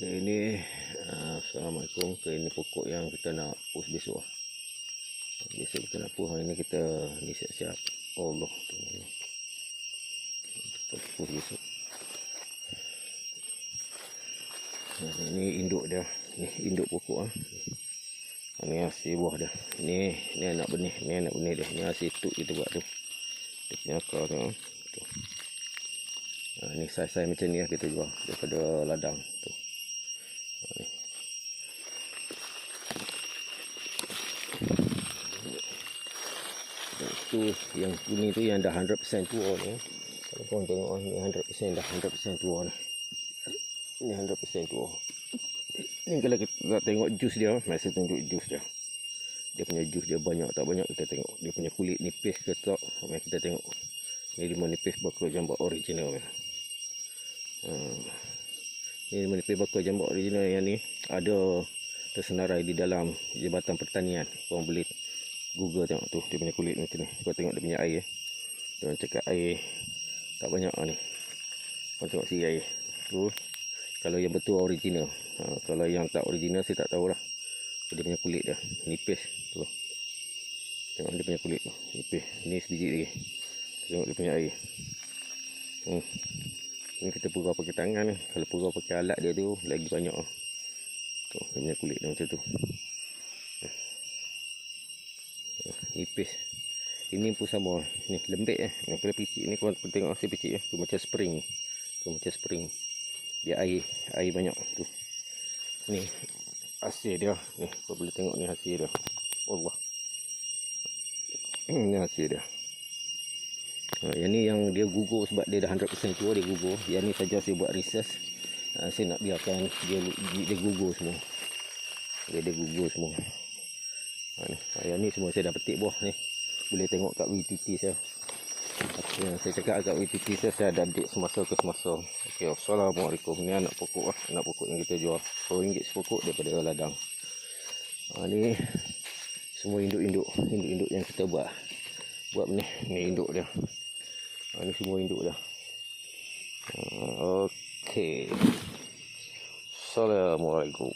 Ini Assalamualaikum. Ini pokok yang kita nak push besok. Besok kita nak push. Hari ni kita ni siap-siap. Allah tu. Kita push besok. Ini induk dia. Ni induk pokok Ini hasil buah dia. Ni anak benih. Ni anak benih dia. Ni hasil tuk kita buat tu. Dia punya akar tu. Ni saiz-saiz macam ni kita jual daripada ladang tu. Tu yang kuning tu yang dah 100% tua ni. Kalau korang tengok ni 100% dah 100% tua ni. Ni 100% tua. Ni kalau kita tengok jus dia, masa tunjuk jus dia. Dia punya jus dia banyak tak banyak kita tengok. Dia punya kulit nipis ke tak, mari kita tengok. Ni limau nipis bakar jambak original ni. Ni limau nipis bakar jambak original yang ni ada tersenarai di dalam Jabatan Pertanian. Korang boleh Google tengok tu, dia punya kulit macam ni. Kau tengok dia punya air. Dia orang cakap air tak banyak ni. Kau tengok sini air. Tu kalau yang betul original. Kalau yang tak original saya tak tahulah. Dia punya kulit dia nipis tu. Tengok dia punya kulit tu nipis. Ni sebiji lagi. Tengok dia punya air. Ni kita purau pakai tangan ni. Kalau purau pakai alat dia tu lagi banyak. Tu dia punya kulit dia macam tu. Nipis. Ini pun sama. Ni lembek Yang kena picit ni korang tengok hasil picit tu macam spring. Tu macam spring. Dia air banyak tu. Ni hasil dia. Ni kau boleh tengok ni hasil dia. Allah. Ni hasil dia. Yang ni yang dia gugur sebab dia dah 100% tua, dia gugur. Yang ni saja saya buat research. Saya nak biarkan dia gugur semua. Dia gugur semua. Yang ni semua saya dah petik buah ni. Boleh tengok kat WTT saya. Yang saya cakap kat WTT saya ada update semasa ke semasa. Okey, assalamualaikum. Ni anak pokok anak pokok yang kita jual. RM1 sepokok daripada ladang. Ni semua induk-induk yang kita buat ni induk dia. Ni semua induk dia. Okey. Assalamualaikum.